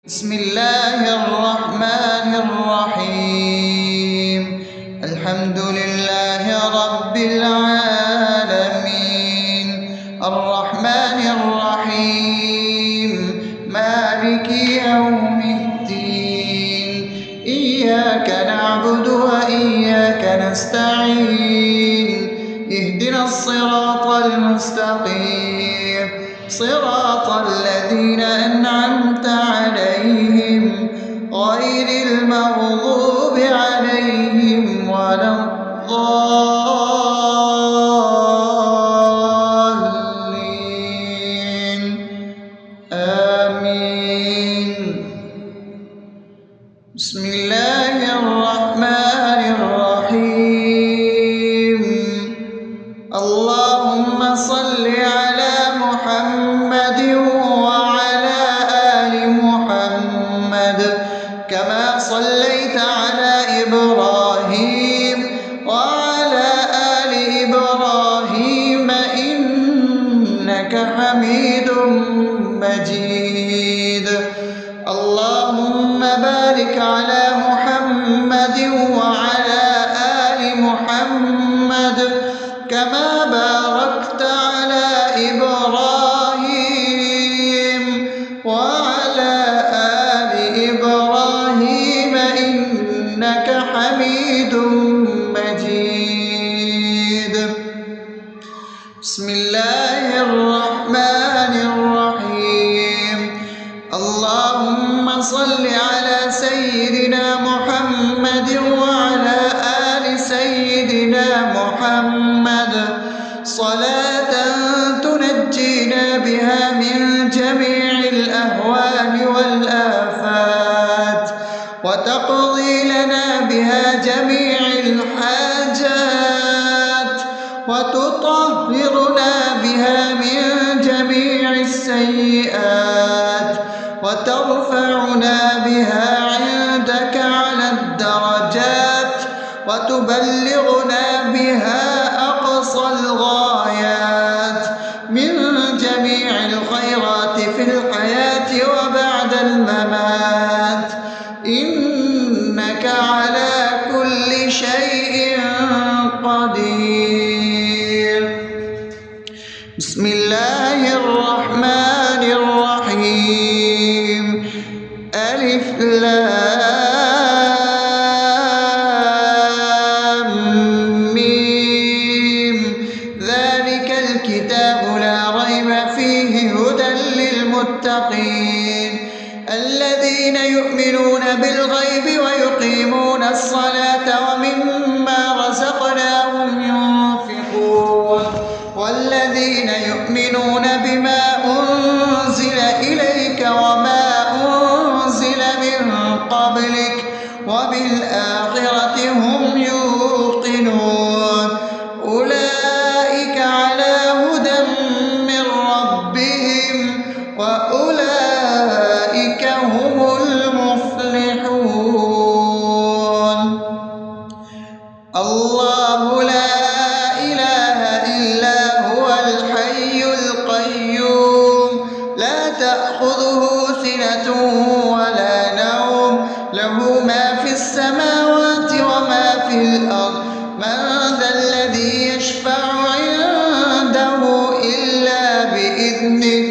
بسم الله الرحمن الرحيم. الحمد لله رب العالمين، الرحمن الرحيم، مالك يوم الدين. إياك نعبد وإياك نستعين، اهدنا الصراط المستقيم، صراط الذين أنعمت عليهم غير المغضوب عليهم ولا الضالين. آمين. بسم الله الرحمن الرحيم. اللهم صل على محمد وعلى آل محمد كما صليت على إبراهيم وعلى آل إبراهيم إنك حميد مجيد. اللهم بارك على محمد وعلى آل محمد كما باركت على إبراهيم وعلى آل إبراهيم إنك حميد مجيد. بسم الله الرحمن الرحيم. اللهم صل على سيدنا محمد وعلى آل سيدنا محمد صلاة تنجينا بها من جميع الأهوال والآفات، وتقضي لنا بها جميع الحاجات، وتطهرنا بها من جميع السيئات، وترفعنا بها عندك على الدرجات، وتبلغنا بها أقصى الغايات من جميع الخيرات في الحياة وبعد الممات، إنك على كل شيء قدير. بسم الله الرحمن الرحيم. ألف لام ميم. ذلك الكتاب لا ريب فيه هدى للمتقين الذين يؤمنون بالغيب ويقيمون الصلاة ومما رزقناهم ينفقون والذين يؤمنون بما أنزل إليك وما أنزل من قبلك وبالآخرة هم يوقنون أولئك على هدى من ربهم وأولئك هم المفلحون. الله لا إله إلا هو الحي القيوم لا تأخذه سنة ولا نوم له ما في السماوات وما في الأرض. من ذا الذي يشفع عنده إلا بإذنه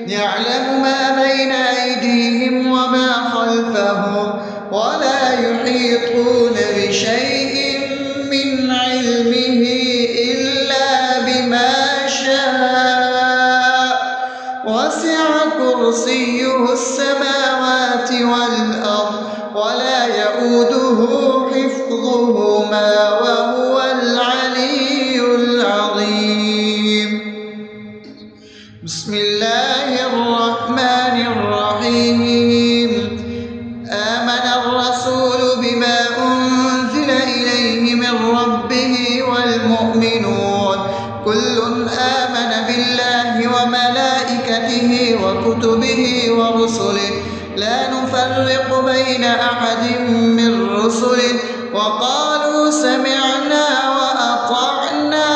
يعلم ما بين أيديهم وما خلفهم ولا يحيطون بشيء من علمه إلا بما شاء وسع كرسيه السماوات والأرض ولا يؤوده حفظهما وهو العلي العظيم. بسم الله الرحمن الرحيم. آمن الرسول بما أنزل إليه من ربه والمؤمنون كل آمن بالله وملائكته وكتبه ورسله لا نفرق بين أحد من رسله وقالوا سمعنا وأطعنا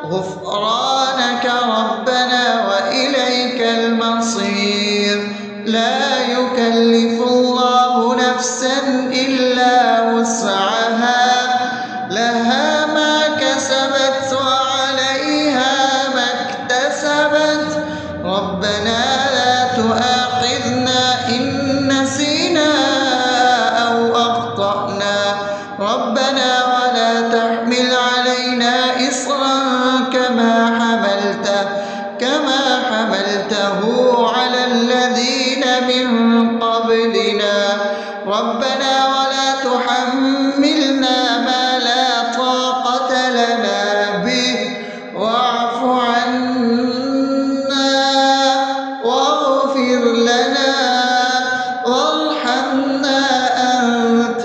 غفرانك ربنا وإليك المصير. لا يكلف نسينا أو أخطأنا ربنا ولا تحمل علينا إصرا كما حملته على الذين من قبلنا ربنا ولا تحملنا ما لا طاقة لنا به واعف عنا واغفر لنا وارحمنا أنت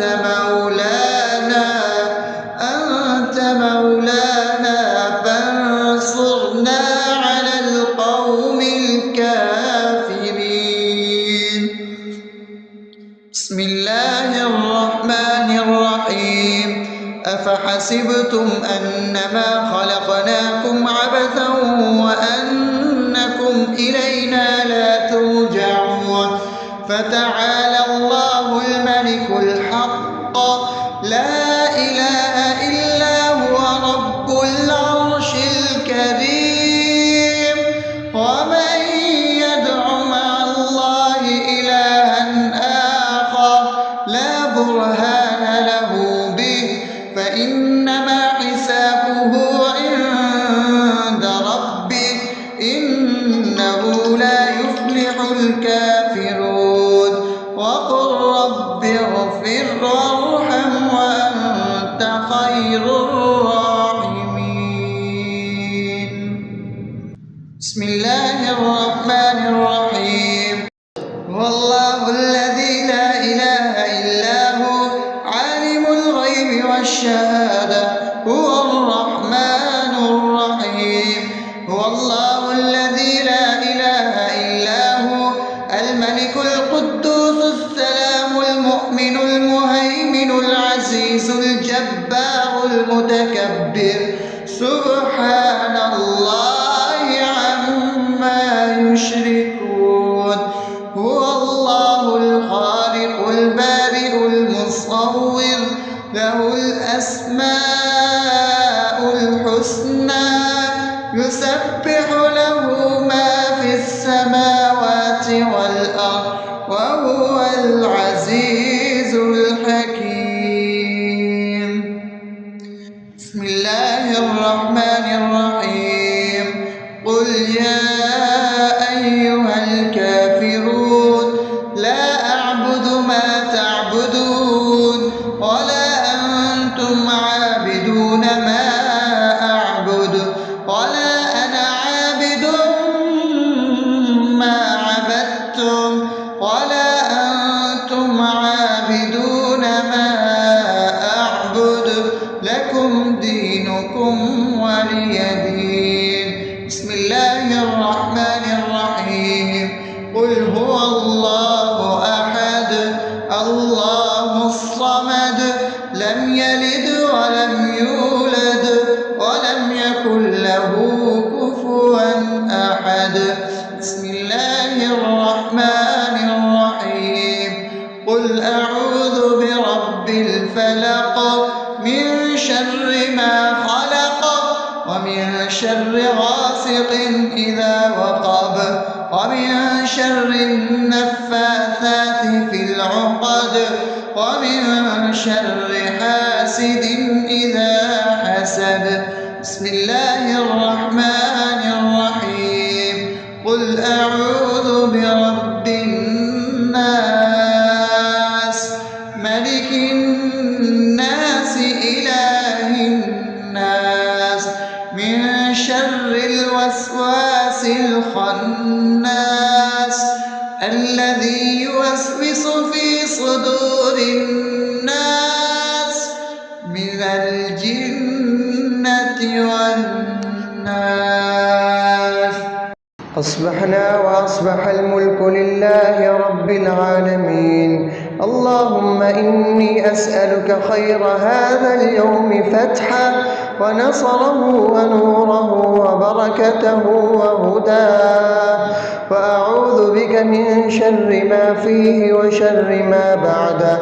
مولانا فانصرنا على القوم الكافرين. بسم الله الرحمن الرحيم. أفحسبتم أنما خلقناكم عبثا وأنكم إلينا لا ترجعون فتعالى الله الملك الحق لا إله إلا هو رب العرش الكريم. ومن يدع مع الله إلها آخر لا برهان له به فإنما حسابه عند ربه إنه لا يفلح الكافرون. وقل رب اغفر وارحم وأنت خير الراحمين. بسم الله الرحمن الرحيم. هو الله الذي لا إله إلا هو عالم الغيب والشهادة هو الرحمن الرحيم. هو الله الذي لا إله إلا هو الملك القدوس السلام المؤمن المهيمن العزيز الجبار المتكبر سبحان الله عما يشركون. هو الله الخالق البارئ المصور له الأسماء الحسنى يسبح له ما في السماوات والأرض وهو العزيز الحكيم. بسم الله الرحمن الرحيم. قل يا أيها الكافرون لا أعبد ما تعبدون ولا أنتم عابدون ما أعبد ولا أنا عابد ما عبدتم ولا أنتم عابدون ما أعبد لكم دينكم ولي دين. بسم الله الرحمن الرحيم. قل هو الله أحد الله الصمد لم يلد ولم يولد ولم يكن له كفوا أحد. بسم الله الرحمن الرحيم. قل أعوذ برب الفلق من شر ما خلق ومن شر غاسق إذا وقب ومن شر النفاثات في العقد ومن شر حاسد إذا حسد. بسم الله الرحمن الرحيم. قل أعوذ برب الناس ملك الناس إله الناس من شر الوسواس الخناس الذي يوسوس في صدور الناس من الجنة والناس. أصبحنا وأصبح الملك لله رب العالمين. اللهم إني أسألك خير هذا اليوم فتحه ونصره ونوره وبركته وهداه وأعوذ بك من شر ما فيه وشر ما بعده.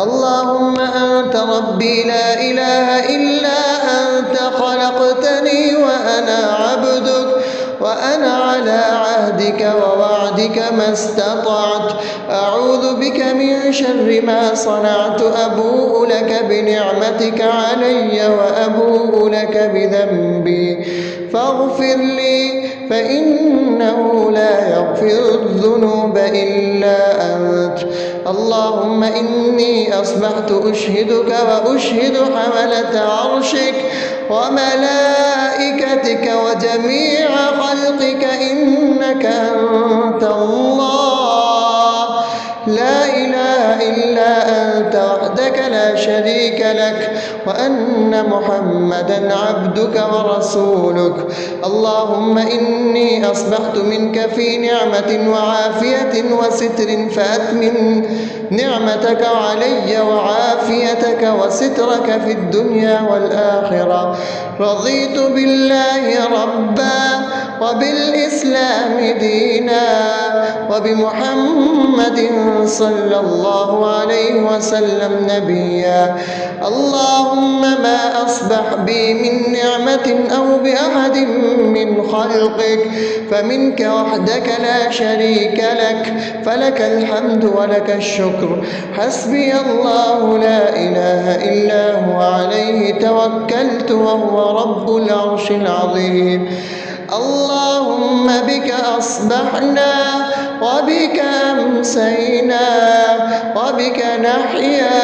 اللهم أنت ربي لا إله إلا أنت خلقتني وأنا عبدك وأنا على عهدك ووعدك ما استطعت. أعوذ بك بك من شر ما صنعت أبوء لك بنعمتك علي وأبوء لك بذنبي فاغفر لي فإنه لا يغفر الذنوب إلا أنت. اللهم إني أصبحت أشهدك وأشهد حملة عرشك وملائكتك وجميع خلقك إنك أنت الله لا إله إلا أنت وحدك لا شريك لك وأن محمدا عبدك ورسولك. اللهم إني أصبحت منك في نعمة وعافية وستر فأتمم نعمتك علي وعافيتك وسترك في الدنيا والآخرة. رضيت بالله ربا وبالإسلام دينا وبمحمد صلى الله عليه وسلم نبيا. اللهم ما أصبح بي من نعمة أو بأحد من خلقك فمنك وحدك لا شريك لك فلك الحمد ولك الشكر. حسبي الله لا إله إلا هو عليه توكلت وهو رب العرش العظيم. اللهم بك أصبحنا وبك أمسينا وبك نحيا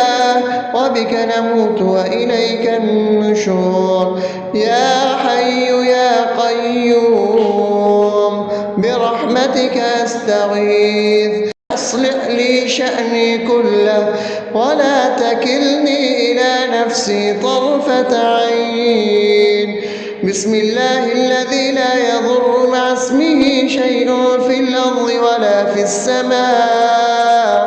وبك نموت وإليك النشور. يا حي يا قيوم برحمتك أستغيث أصلح لي شأني كله ولا تكلني إلى نفسي طرفة عين. بسم الله الذي لا يضر مع اسمه شيء في الأرض ولا في السماء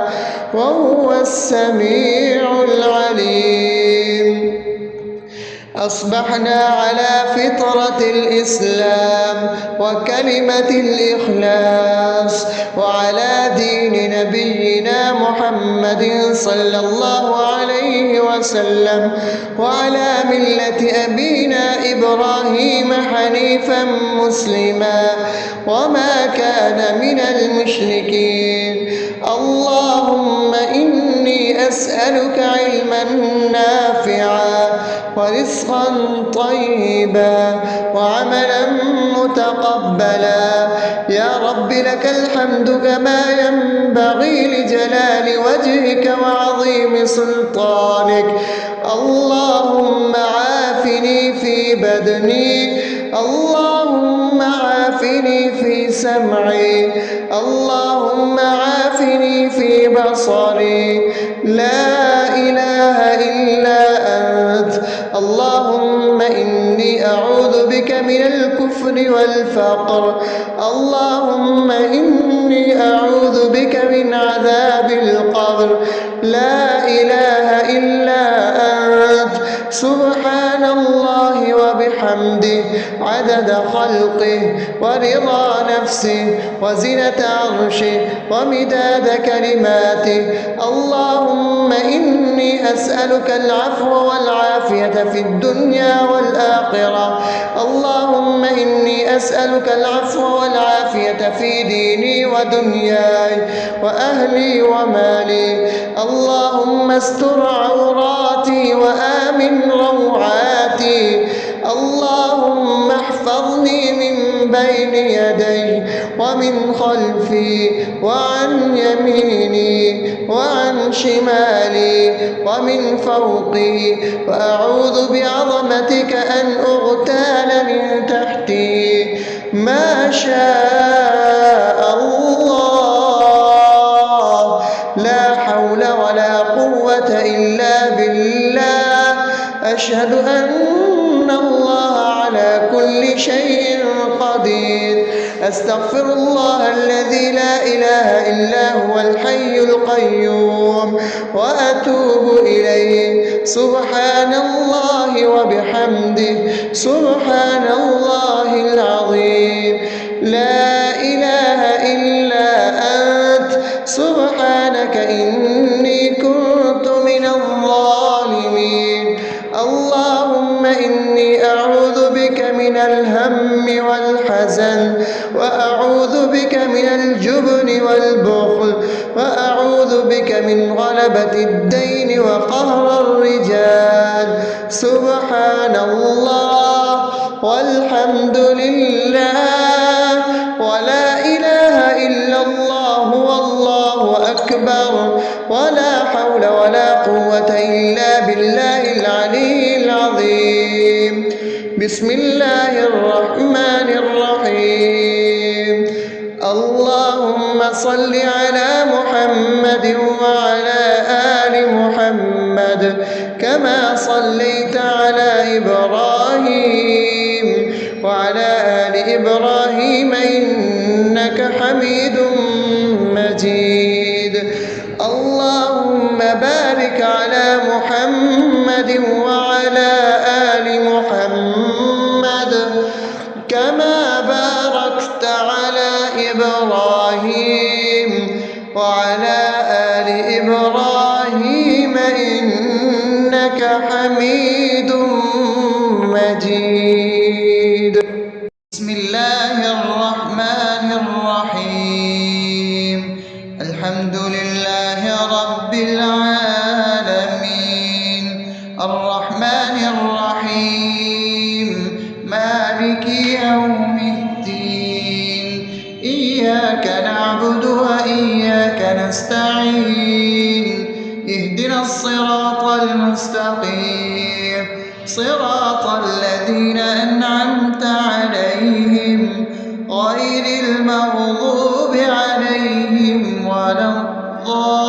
وهو السميع العليم. أصبحنا على فطرة الإسلام وكلمة الإخلاص وعلى دين نبينا محمد صلى الله عليه وسلم وعلى ملة أبينا إبراهيم حنيفا مسلما وما كان من المشركين. اللهم إني أسألك علما نافعا ورزقا طيبا وعملا متقبلا. يا رب لك الحمد كما ينبغي لجلال وجهك وعظيم سلطانك. اللهم عافني في بدني اللهم عافني في سمعي اللهم عافني في بصري لا إله إلا أنت. اللهم إني أعوذ بك من الكفر والفقر. اللهم إني أعوذ بك من عذاب القبر. لا إله إلا أنت. سبحان الله وبحمده عدد خلقه ورضا نفسه وزنة عرشه ومداد كلماته. اللهم إني أسألك العفو والعافية في الدنيا والآخرة. اللهم إني أسألك العفو والعافية في ديني ودنياي وأهلي ومالي. اللهم استر عوراتي وآمن روعاتي. اللهم احفظني من بين يدي ومن خلفي وعن يميني وعن شمالي ومن فوقي وأعوذ بعظمتك أن أغتال من تحتي. ما شاء الله لا حول ولا قوة إلا بالله. أشهد أن الله على كل شيء قدير. أستغفر الله الذي لا إله إلا هو الحي القيوم وأتوب إليه. سبحان الله وبحمده سبحان الله العظيم. لا إله إلا أنت سبحانك إني كنت من الظالمين. اللهم إني أعوذ بك من الهم والحزن وأعوذ بك من الجبن والبخل وأعوذ ونعوذ بك من غلبة الدين وقهر الرجال. سبحان الله والحمد لله ولا إله إلا الله والله أكبر ولا حول ولا قوة إلا بالله العلي العظيم. بسم الله الرحمن الرحيم. اللهم صل على محمد وعلى آل محمد كما صليت على إبراهيم وعلى آل إبراهيم إنك حميد مجيد. اللهم بارك على محمد وعلى آل محمد كما باركت على إبراهيم وعلى آل إبراهيم إنك حميد مجيد. بسم الله الرحمن الرحيم. الحمد لله رب العالمين الرحمن الرحيم مالك يوم الدين. إياك نعبد وإياك نستعين. اهدنا الصراط المستقيم صراط الذين أنعمت عليهم غير المغضوب عليهم ولا الضالين.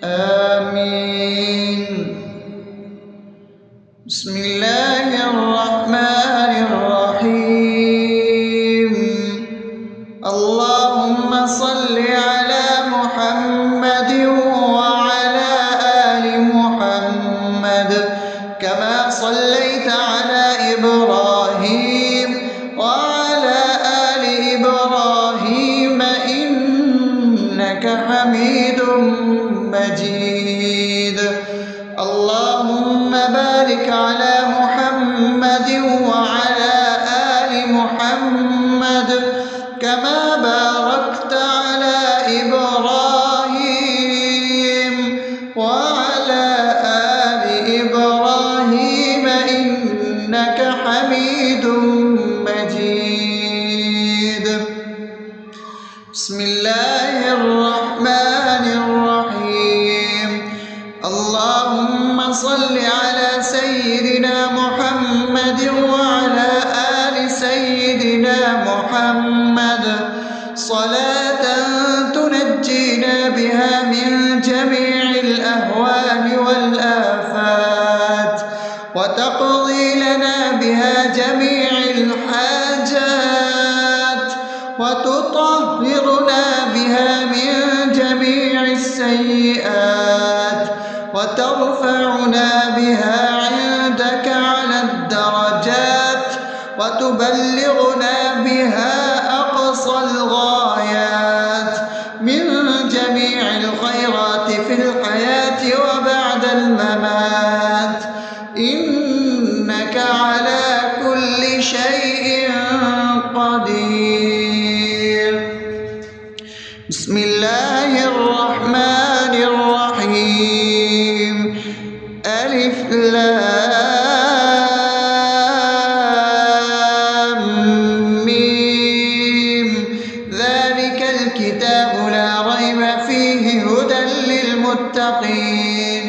آمين. بسم الله الرحمن الرحيم. اللهم صل على محمد وعلى آل محمد كما صليت على إبراهيم وعلى آل إبراهيم إنك حميد مجيد. اللهم بارك على محمد وعلى آل محمد كما باركت على إبراهيم وعلى آل إبراهيم إنك حميد مجيد. بسم الله الرحمن الرحيم. اللهم صل على سيدنا محمد وعلى آل سيدنا محمد صلاة تنجينا بها من جميع الأهوال والآفات وتقضي لنا بها جميع الحاجات وتطهرنا بها من جميع السيئات وترفعنا بها عندك على الدرجات وتبلغنا بها أقصى الغايات من جميع الخيرات في الحياة وبعد الممات إنك على كل شيء قدير. بسم الله الرحمن الرحيم. ألف لام ميم. ذلك الكتاب لا ريب فيه هدى للمتقين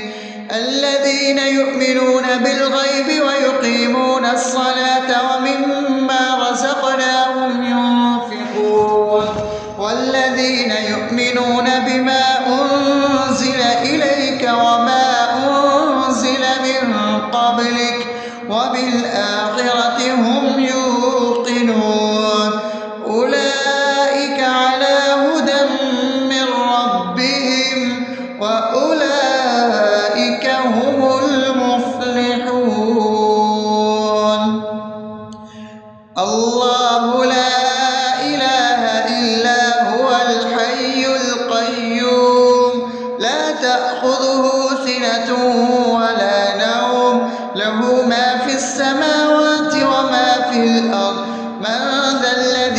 الذين يؤمنون بالغيب ويقيمون الصلاة ومما رزقناهم ينفقون والذين يؤمنون بما أنزل إليك وما أنزل من قبلك وبالآخرة هم يوقنون أولئك على هدى من ربهم وأولئك هم المفلحون.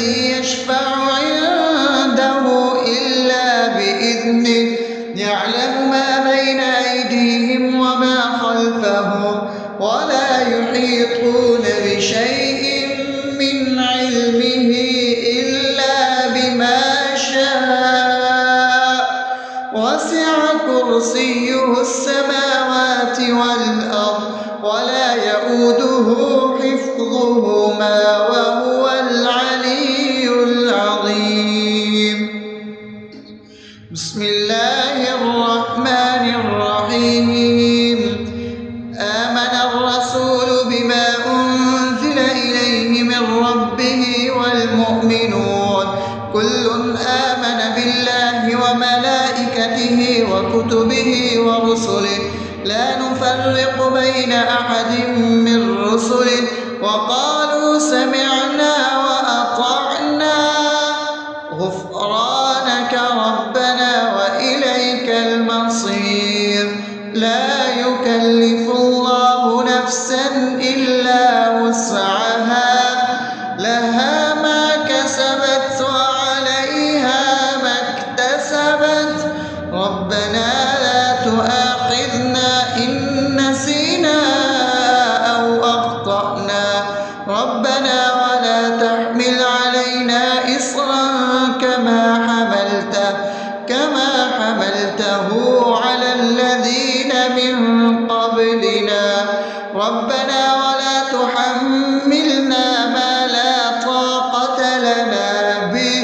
الذي يشفع عنده إلا بإذنه يعلم ما بين أيديهم وما خلفهم ولا يحيطون بشيء من علمه إلا بما شاء وسع كرسيه السماوات والأرض ولا يئوده حفظهما وهو العلي العظيم. بسم الله الرحمن الرحيم. آمن الرسول بما أنزل إليه من ربه والمؤمنون كل آمن بالله وملائكته وكتبه ورسله لا نفرق بين أحد من رسله وقالوا سمعنا وأطعنا غفرانك ربنا وإليك المصير. لا يكلف الله نفسا إلا وسعها لها ما كسبت وعليها ما اكتسبت ربنا لا تؤاخذنا إن نسينا أو أخطأنا ربنا ولا تحمل علينا إصرا كما حملته على الذين من قبلنا ربنا ولا تحملنا ما لا طاقة لنا به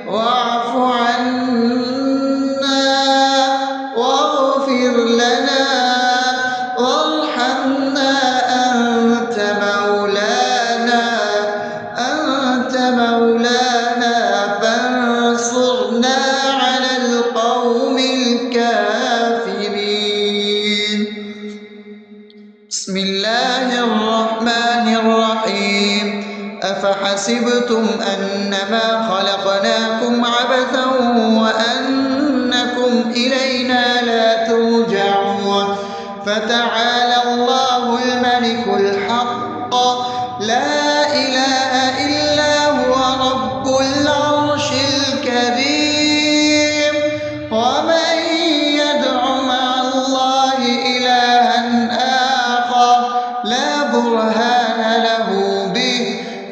واعف عنا واغفر لنا وارحمنا أنت مولانا فانصرنا على القوم الكافرين. بسم الله الرحمن الرحيم. أفحسبتم أنما خلقناكم عبثا وأنكم إلينا لا ترجعون فتعالى الله الملك الحق لا إله إلا هو رب العرش الكريم. ومن يدع مع الله إلها آخر لا برهان له به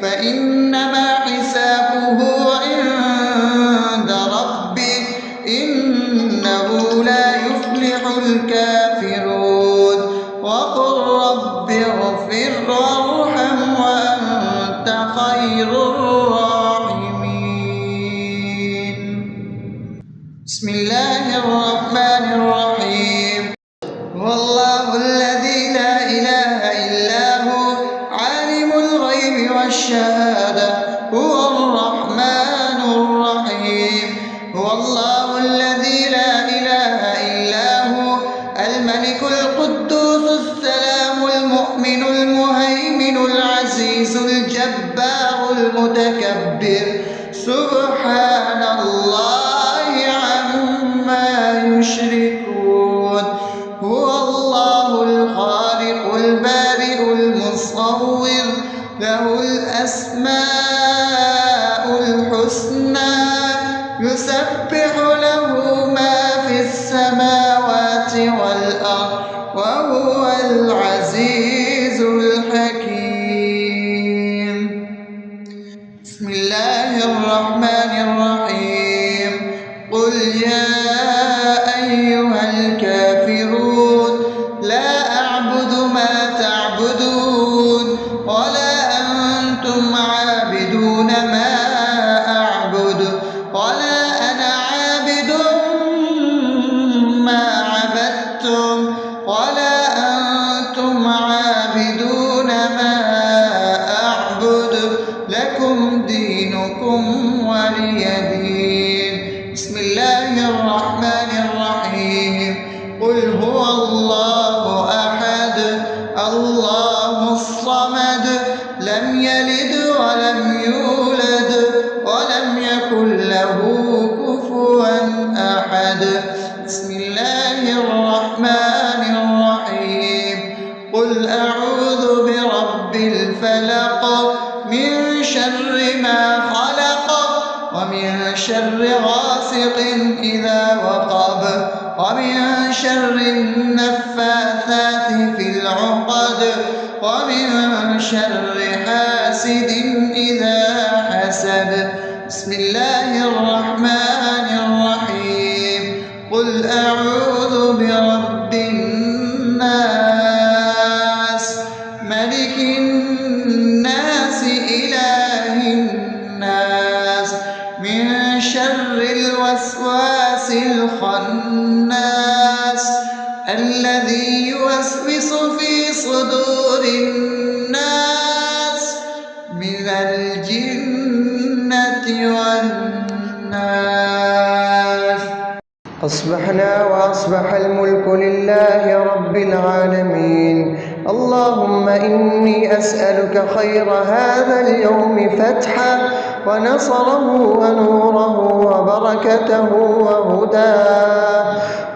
فإنما حسابه عند ربه إنه لا يفلح الكافرون. وقل رب اغفر وارحم وأنت خير الراحمين. بسم الله الرحمن الرحيم. هو الله الذي لا إله إلا هو عالم الغيب والشهادة هو الرحمن الرحيم. هو الله الذي لا إله إلا هو الملك القدوس السلام المؤمن المهيمن العزيز الجبار المتكبر سبحان الله عما يشركون. هو الله الخالق البارئ المصور له الأسماء الحسنى يسبح له ما في السماوات والأرض وهو العزيز الحكيم. بسم الله الرحمن الرحيم. قل يا أيها الكافرون لا أعبد ما تعبدون ولا أنتم عابدون ما أعبد ولا أنا عابد ما عبدتم ولا أنتم عابدون ما أعبد لكم دينكم ولي دين. بسم الله الرحمن الرحيم. قل هو الله أحد الله الصمد لم يلد ولم يولد ولم يكن له كفوا أحد. بسم الله الرحمن الرحيم. قل أعوذ برب الفلق من شر ما خلق شر غاسق إذا وقب ومن شر النفاثات في العقد ومن شر حاسد إذا حسد. بسم الله الرحمن الرحيم. قل أعوذ برب الناس ملك الناس إله الناس من شر الوسواس الخناس الذي يوسوس في صدور الناس من الجنة والناس. أصبحنا وأصبح الملك لله رب العالمين. اللهم إني أسألك خير هذا اليوم فتحه ونصره ونوره وبركته وهداه،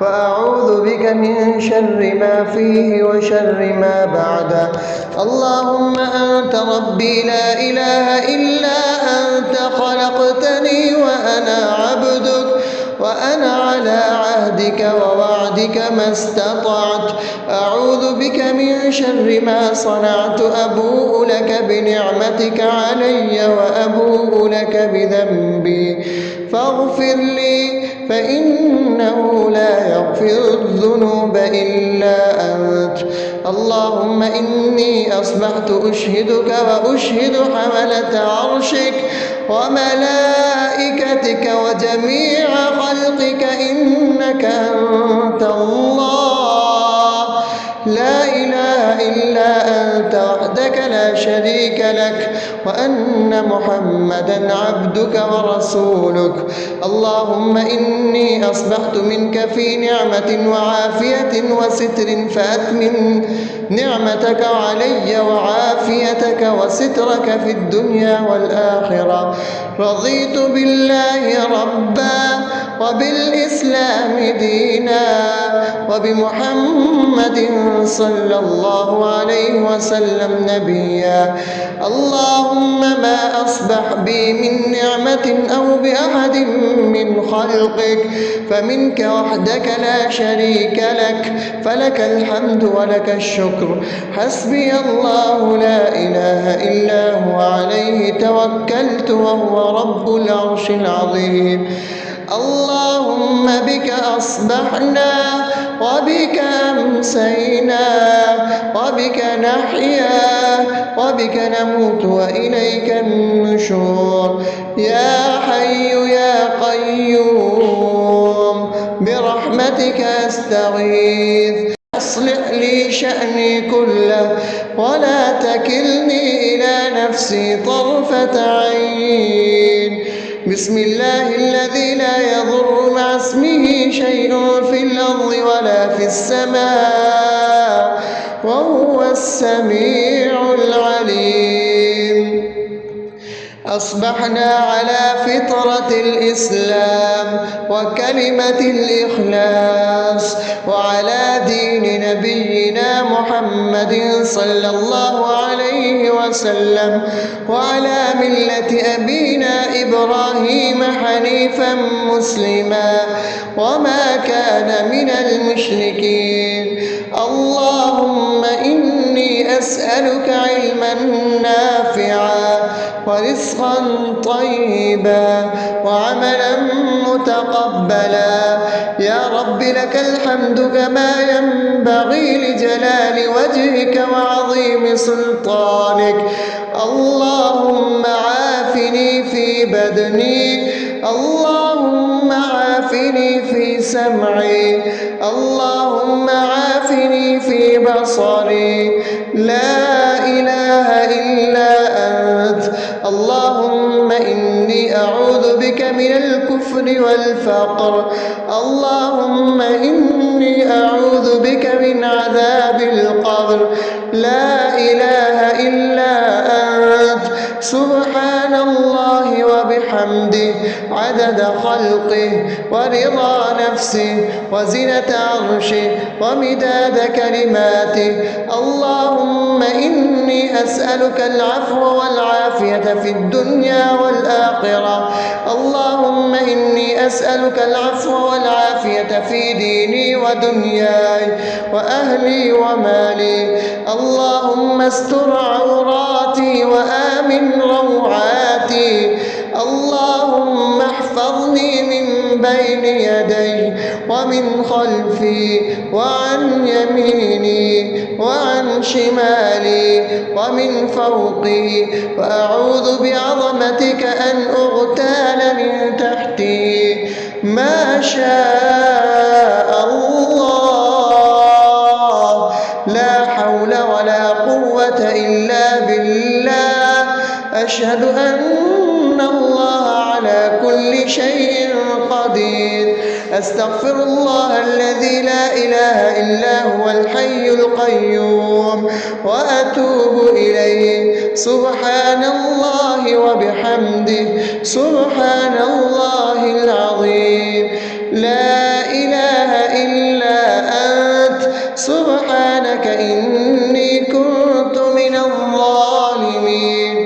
وأعوذ بك من شر ما فيه وشر ما بعده. اللهم أنت ربي لا إله إلا أنت، خلقتني وأنا عبدك وأنا على عهدك ووعدك ما استطعت. أعوذ بك من شر ما صنعت، أبوء لك بنعمتك علي وأبوء لك بذنبي فاغفر لي، فإنه لا يغفر الذنوب إلا أنت. اللهم إني أصبحت أشهدك وأشهد حملة عرشك وملائكتك وجميع خلقك إنك أنت الله لا إله إلا أنت وحدك لا شريك لك، وأن محمدا عبدك ورسولك. اللهم إني أصبحت منك في نعمة وعافية وستر، فأتمم نعمتك علي وعافيتك وسترك في الدنيا والآخرة. رضيت بالله ربا وبالإسلام دينا وبمحمد صلى الله عليه وسلم نبيا. اللهم ما أصبح بي من نعمة أو بأحد من خلقك فمنك وحدك لا شريك لك، فلك الحمد ولك الشكر. حسبي الله لا إله إلا هو عليه توكلت وهو رب العرش العظيم. اللهم بك أصبحنا وبك أمسينا وبك نحيا وبك نموت وإليك النشور. يا حي يا قيوم برحمتك أستغيث، أصلح لي شأني كله ولا تكلني إلى نفسي طرفة عين. بسم الله الذي لا يضر مع اسمه شيء في الأرض ولا في السماء وهو السميع العليم. أصبحنا على فطرة الإسلام وكلمة الإخلاص وعلى دين نبينا محمد صلى الله عليه وسلم وعلى ملة أبينا إبراهيم حنيفا مسلما وما كان من المشركين. اللهم إني أسألك علما نافعا ورزقا طيبا وعملا متقبلا. يا رب لك الحمد كما ينبغي لجلال وجهك وعظيم سلطانك. اللهم عافني في بدني، اللهم عافني في سمعي، اللهم عافني في بصري. لا إله إلا أنت. اللهم إني أعوذ بك من الكفر والفقر. اللهم إني أعوذ بك من عذاب القبر. لا إله إلا أنت. سبحان الله وبحمده عدد خلقه ورضا نفسه وزنة عرشه ومداد كلماته. اللهم إني أسألك العفو والعافية في الدنيا والآخرة. اللهم أسألك العفو والعافية في ديني ودنياي وأهلي ومالي. اللهم استر عوراتي وآمن روعاتي. اللهم احفظني من بين يدي ومن خلفي وعن يميني وعن شمالي ومن فوقي، وأعوذ بعظمتك أن أغتال من تحتي. ما شاء الله، لا حول ولا قوة إلا بالله. أشهد أن الله على كل شيء قدير. أستغفر الله الذي لا إله إلا هو الحي القيوم وأتوب إليه. سبحان الله وبحمده، سبحان الله العظيم. لا إله إلا أنت، سبحانك إني كنت من الظالمين.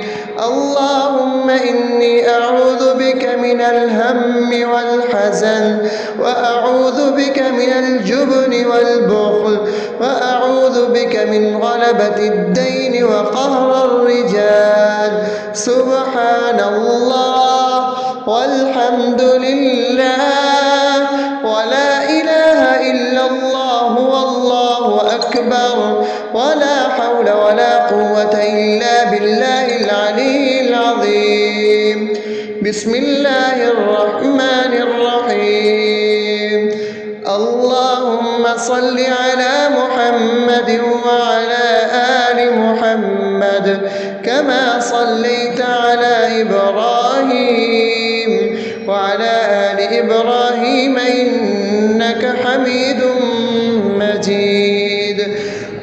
اللهم إني أعوذ بك من الهم والحزن، وأعوذ بك من الجبن والبخل، وأعوذ بك من غلبة الدين وقهر الرجال. سبحان الله والحمد لله ولا إله إلا الله والله أكبر، ولا حول ولا قوة إلا بالله العلي العظيم. بسم الله الرحمن الرحيم. اللهم صل على محمد وعلى آل محمد كما صليت على إبراهيم وعلى آل إبراهيم إنك حميد مجيد.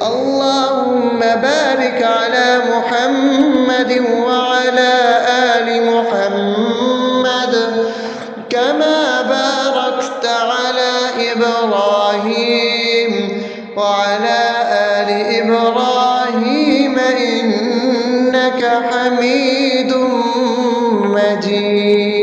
اللهم بارك على محمد وعلى آل محمد كما باركت على إبراهيم وعلى آل إبراهيم إنك حميد مجيد.